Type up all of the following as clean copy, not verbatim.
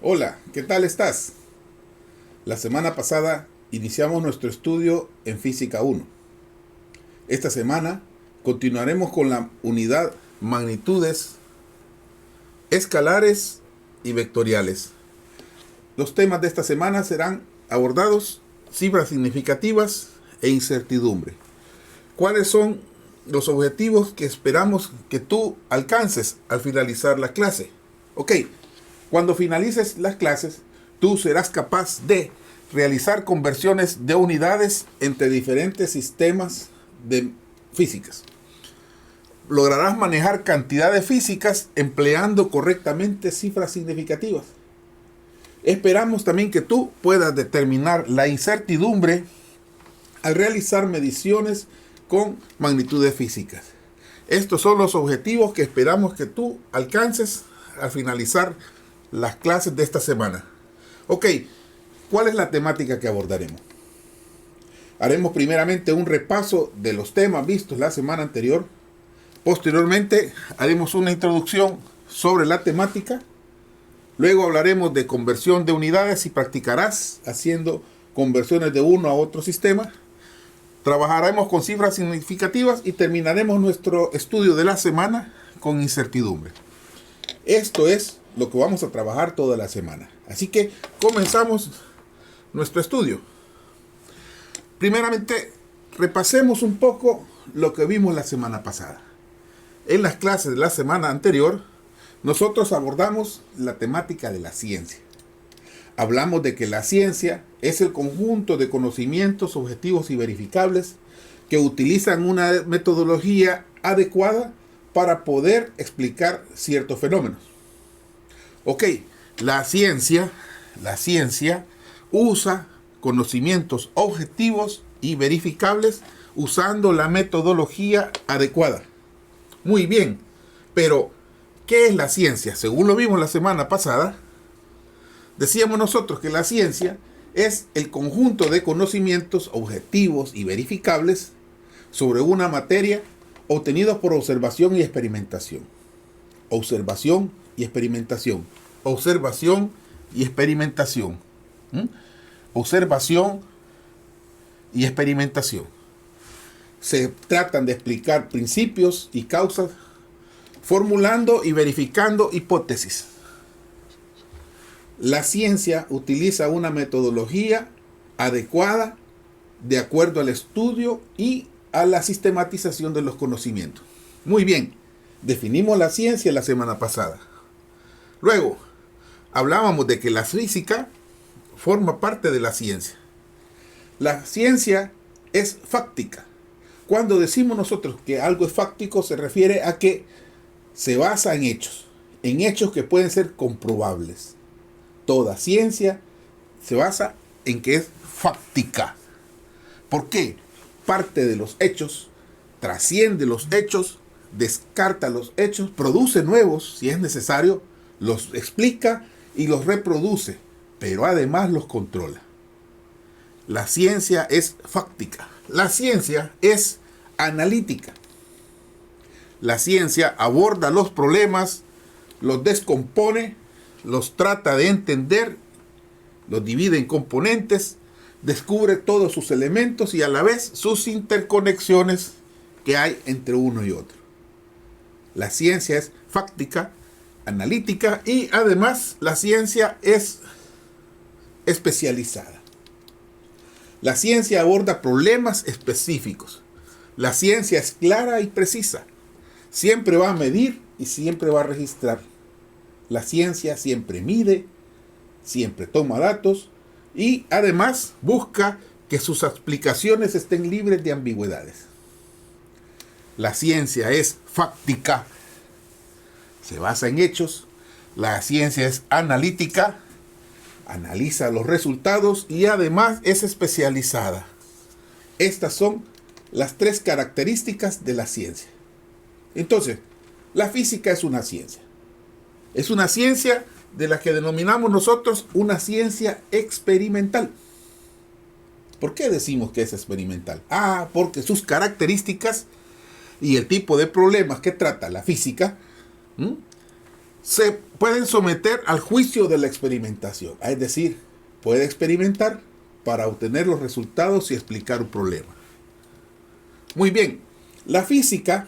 Hola, ¿qué tal estás? La semana pasada iniciamos nuestro estudio en Física 1. Esta semana continuaremos con la unidad magnitudes escalares y vectoriales. Los temas de esta semana serán abordados cifras significativas e incertidumbre. ¿Cuáles son los objetivos que esperamos que tú alcances al finalizar la clase? Ok, cuando finalices las clases, tú serás capaz de realizar conversiones de unidades entre diferentes sistemas de físicas. Lograrás manejar cantidades físicas empleando correctamente cifras significativas. Esperamos también que tú puedas determinar la incertidumbre al realizar mediciones con magnitudes físicas. Estos son los objetivos que esperamos que tú alcances al finalizar las clases de esta semana. Ok, ¿cuál es la temática que abordaremos? Haremos primeramente un repaso de los temas vistos la semana anterior. Posteriormente haremos una introducción sobre la temática. Luego hablaremos de conversión de unidades y practicarás haciendo conversiones de uno a otro sistema. Trabajaremos con cifras significativas y terminaremos nuestro estudio de la semana con incertidumbre. Esto es lo que vamos a trabajar toda la semana. Así que comenzamos nuestro estudio. Primeramente, repasemos un poco lo que vimos la semana pasada. En las clases de la semana anterior, nosotros abordamos la temática de la ciencia. Hablamos de que la ciencia es el conjunto de conocimientos objetivos y verificables que utilizan una metodología adecuada para poder explicar ciertos fenómenos. Ok, la ciencia usa conocimientos objetivos y verificables usando la metodología adecuada. Muy bien, pero ¿qué es la ciencia? Según lo vimos la semana pasada, decíamos nosotros que la ciencia es el conjunto de conocimientos objetivos y verificables sobre una materia obtenidos por observación y experimentación. Observación y experimentación. Observación y experimentación. Observación y experimentación. Se tratan de explicar principios y causas, formulando y verificando hipótesis. La ciencia utiliza una metodología adecuada de acuerdo al estudio y a la sistematización de los conocimientos. Muy bien, definimos la ciencia la semana pasada. Luego, hablábamos de que la física forma parte de la ciencia. La ciencia es fáctica. Cuando decimos nosotros que algo es fáctico, se refiere a que se basa en hechos que pueden ser comprobables. Toda ciencia se basa en que es fáctica. ¿Por qué? Parte de los hechos, trasciende los hechos, descarta los hechos, produce nuevos si es necesario, los explica y los reproduce, pero además los controla. La ciencia es fáctica. La ciencia es analítica. La ciencia aborda los problemas, los descompone, los trata de entender, los divide en componentes, descubre todos sus elementos y a la vez sus interconexiones que hay entre uno y otro. La ciencia es fáctica, analítica y además la ciencia es especializada. La ciencia aborda problemas específicos. La ciencia es clara y precisa. Siempre va a medir y siempre va a registrar. La ciencia siempre mide, siempre toma datos y además busca que sus explicaciones estén libres de ambigüedades. La ciencia es fáctica, se basa en hechos. La ciencia es analítica, analiza los resultados y además es especializada. Estas son las tres características de la ciencia. Entonces, la física es una ciencia. Es una ciencia de la que denominamos nosotros una ciencia experimental. ¿Por qué decimos que es experimental? Porque sus características y el tipo de problemas que trata la física se pueden someter al juicio de la experimentación. Es decir, puede experimentar para obtener los resultados y explicar un problema. Muy bien, la física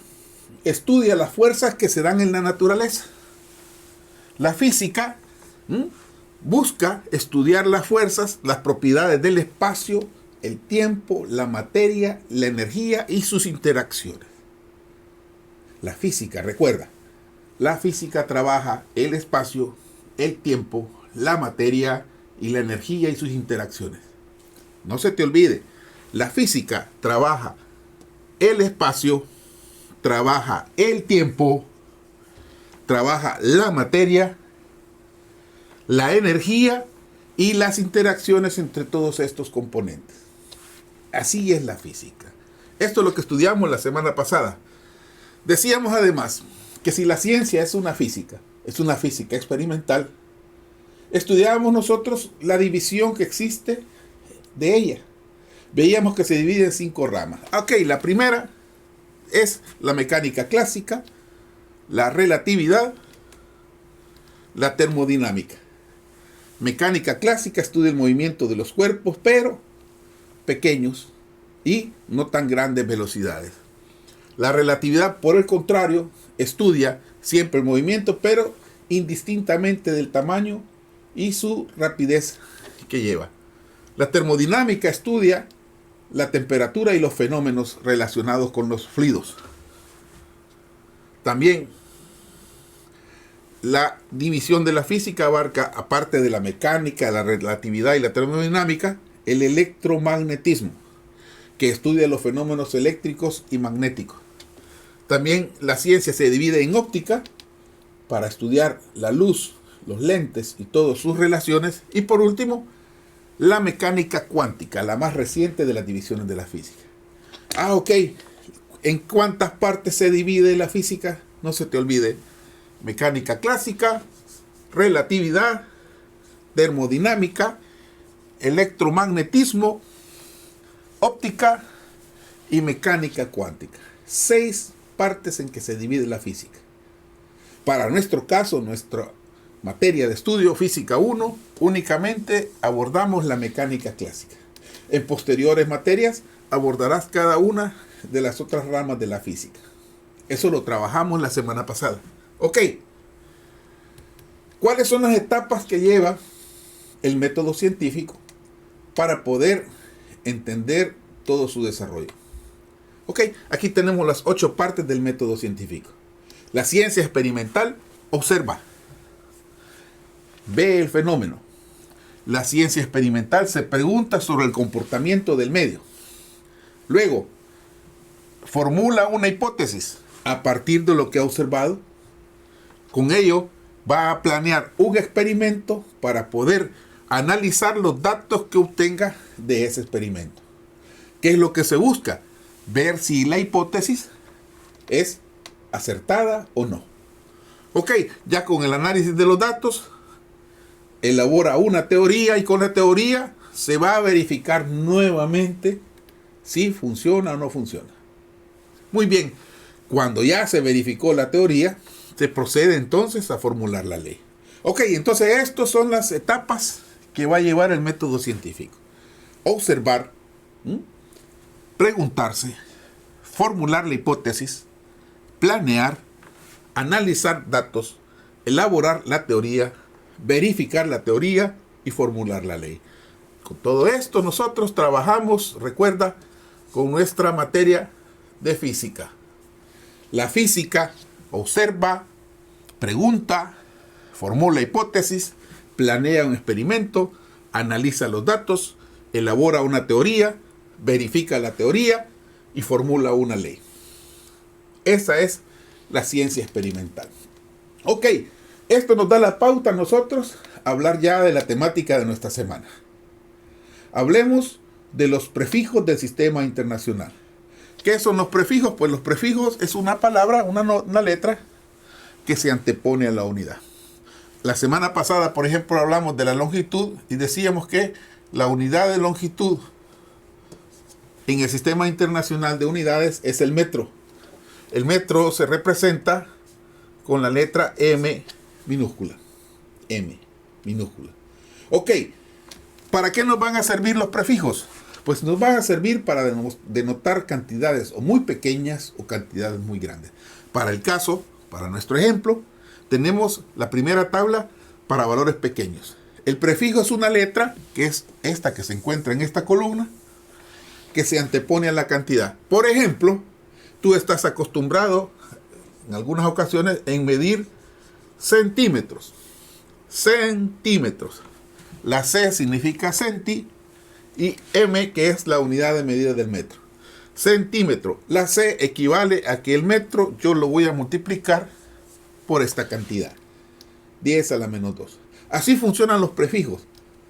estudia las fuerzas que se dan en la naturaleza. La física busca estudiar las fuerzas, las propiedades del espacio, el tiempo, la materia, la energía y sus interacciones. La física, recuerda, la física trabaja el espacio, el tiempo, la materia y la energía y sus interacciones. No se te olvide, la física trabaja el espacio, trabaja el tiempo, trabaja la materia, la energía y las interacciones entre todos estos componentes. Así es la física. Esto es lo que estudiamos la semana pasada. Decíamos además que si la ciencia es una física experimental, estudiábamos nosotros la división que existe de ella. Veíamos que se divide en 5 ramas. Ok, la primera es la mecánica clásica, la relatividad, la termodinámica. Mecánica clásica estudia el movimiento de los cuerpos, pero pequeños y no tan grandes velocidades. La relatividad, por el contrario, estudia siempre el movimiento, pero indistintamente del tamaño y su rapidez que lleva. La termodinámica estudia la temperatura y los fenómenos relacionados con los fluidos. También la división de la física abarca, aparte de la mecánica, la relatividad y la termodinámica, el electromagnetismo, que estudia los fenómenos eléctricos y magnéticos. También la ciencia se divide en óptica, para estudiar la luz, los lentes y todas sus relaciones. Y por último, la mecánica cuántica, la más reciente de las divisiones de la física. Ok, ¿en cuántas partes se divide la física? No se te olvide. Mecánica clásica, relatividad, termodinámica, electromagnetismo, óptica y mecánica cuántica. 6 partes en que se divide la física. Para nuestro caso, nuestra materia de estudio, física 1, únicamente abordamos la mecánica clásica. En posteriores materias abordarás cada una de las otras ramas de la física. Eso lo trabajamos la semana pasada. Ok. ¿Cuáles son las etapas que lleva el método científico para poder entender todo su desarrollo? Ok, aquí tenemos las 8 partes del método científico. La ciencia experimental observa, ve el fenómeno. La ciencia experimental se pregunta sobre el comportamiento del medio. Luego, formula una hipótesis a partir de lo que ha observado. Con ello, va a planear un experimento para poder analizar los datos que obtenga de ese experimento. ¿Qué es lo que se busca? Ver si la hipótesis es acertada o no. Ok, ya con el análisis de los datos, elabora una teoría y con la teoría se va a verificar nuevamente si funciona o no funciona. Muy bien, cuando ya se verificó la teoría, se procede entonces a formular la ley. Ok, entonces estas son las etapas que va a llevar el método científico. Observar, preguntarse, formular la hipótesis, planear, analizar datos, elaborar la teoría, verificar la teoría y formular la ley. Con todo esto nosotros trabajamos, recuerda, con nuestra materia de física. La física observa, pregunta, formula hipótesis, planea un experimento, analiza los datos, elabora una teoría, verifica la teoría y formula una ley. Esa es la ciencia experimental. Ok, esto nos da la pauta a nosotros a hablar ya de la temática de nuestra semana. Hablemos de los prefijos del sistema internacional. ¿Qué son los prefijos? Pues los prefijos es una palabra, una letra que se antepone a la unidad. La semana pasada, por ejemplo, hablamos de la longitud y decíamos que la unidad de longitud en el sistema internacional de unidades es el metro. El metro se representa con la letra M minúscula, M minúscula. Ok, ¿para qué nos van a servir los prefijos? Pues nos van a servir para denotar cantidades o muy pequeñas o cantidades muy grandes. Para el caso, para nuestro ejemplo, tenemos la primera tabla para valores pequeños. El prefijo es una letra, que es esta que se encuentra en esta columna, que se antepone a la cantidad. Por ejemplo, tú estás acostumbrado en algunas ocasiones en medir centímetros. Centímetros. La C significa centi y M, que es la unidad de medida del metro. Centímetro. La C equivale a que el metro yo lo voy a multiplicar por esta cantidad. 10 a la menos 2. Así funcionan los prefijos.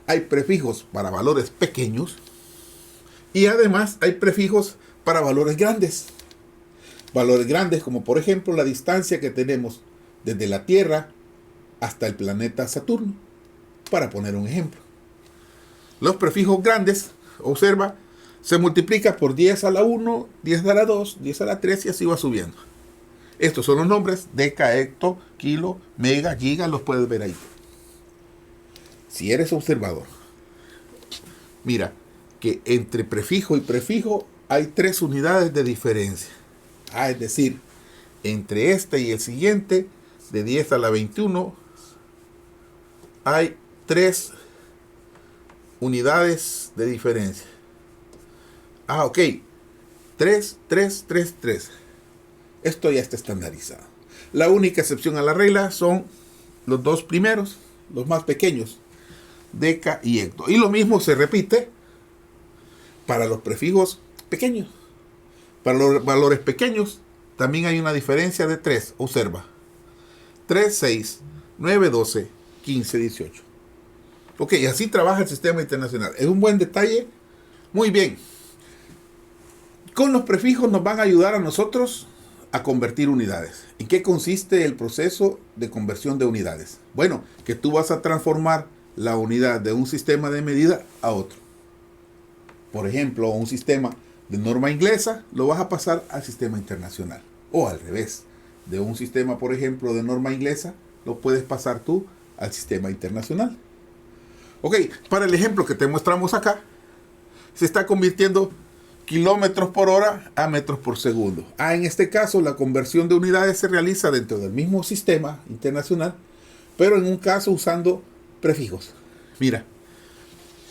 Hay prefijos para valores pequeños y además hay prefijos para valores grandes. Valores grandes como por ejemplo la distancia que tenemos desde la Tierra hasta el planeta Saturno, para poner un ejemplo. Los prefijos grandes, observa, se multiplica por 10 a la 1, 10 a la 2, 10 a la 3 y así va subiendo. Estos son los nombres: deca, hecto, kilo, mega, giga, los puedes ver ahí. Si eres observador, mira que entre prefijo y prefijo hay 3 unidades de diferencia. Es decir, entre este y el siguiente, de 10 a la 21, hay 3 unidades de diferencia. Ok. 3, 3, 3, 3. Esto ya está estandarizado. La única excepción a la regla son los 2 primeros, los más pequeños, deca y hecto. Y lo mismo se repite para los prefijos pequeños. Para los valores pequeños también hay una diferencia de 3. Observa. 3, 6, 9, 12, 15, 18. Ok, así trabaja el sistema internacional. Es un buen detalle. Muy bien. Con los prefijos nos van a ayudar a nosotros a convertir unidades. ¿En qué consiste el proceso de conversión de unidades? Bueno, que tú vas a transformar la unidad de un sistema de medida a otro. Por ejemplo, un sistema de norma inglesa lo vas a pasar al sistema internacional. O al revés. De un sistema, por ejemplo, de norma inglesa, lo puedes pasar tú al sistema internacional. Ok, para el ejemplo que te mostramos acá, se está convirtiendo kilómetros por hora a metros por segundo. En este caso, la conversión de unidades se realiza dentro del mismo sistema internacional, pero en un caso usando prefijos. Mira,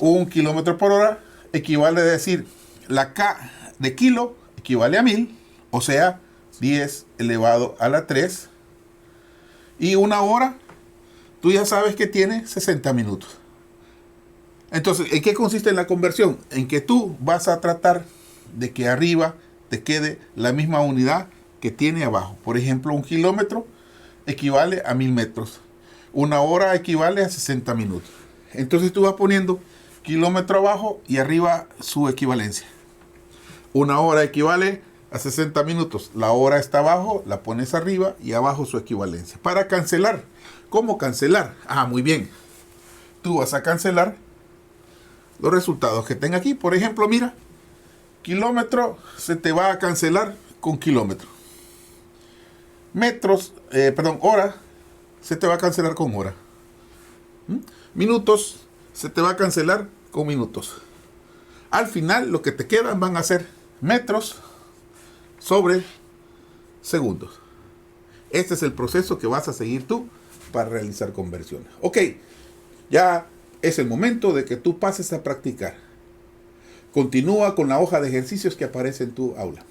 1 kilómetro por hora equivale a decir, la K de kilo equivale a 1000, o sea, 10 elevado a la 3. Y una hora, tú ya sabes que tiene 60 minutos. Entonces, ¿en qué consiste la conversión? En que tú vas a tratar de que arriba te quede la misma unidad que tiene abajo. Por ejemplo, 1 kilómetro equivale a 1000 metros. Una hora equivale a 60 minutos. Entonces tú vas poniendo kilómetro abajo y arriba su equivalencia. Una hora equivale a 60 minutos. La hora está abajo, la pones arriba y abajo su equivalencia. Para cancelar. ¿Cómo cancelar? Muy bien. Tú vas a cancelar los resultados que tenga aquí. Por ejemplo, mira, kilómetro se te va a cancelar con kilómetro. Hora se te va a cancelar con hora. Minutos se te va a cancelar con minutos. Al final lo que te quedan van a ser metros sobre segundos. Este es el proceso que vas a seguir tú para realizar conversiones. Ok, ya es el momento de que tú pases a practicar. Continúa con la hoja de ejercicios que aparece en tu aula.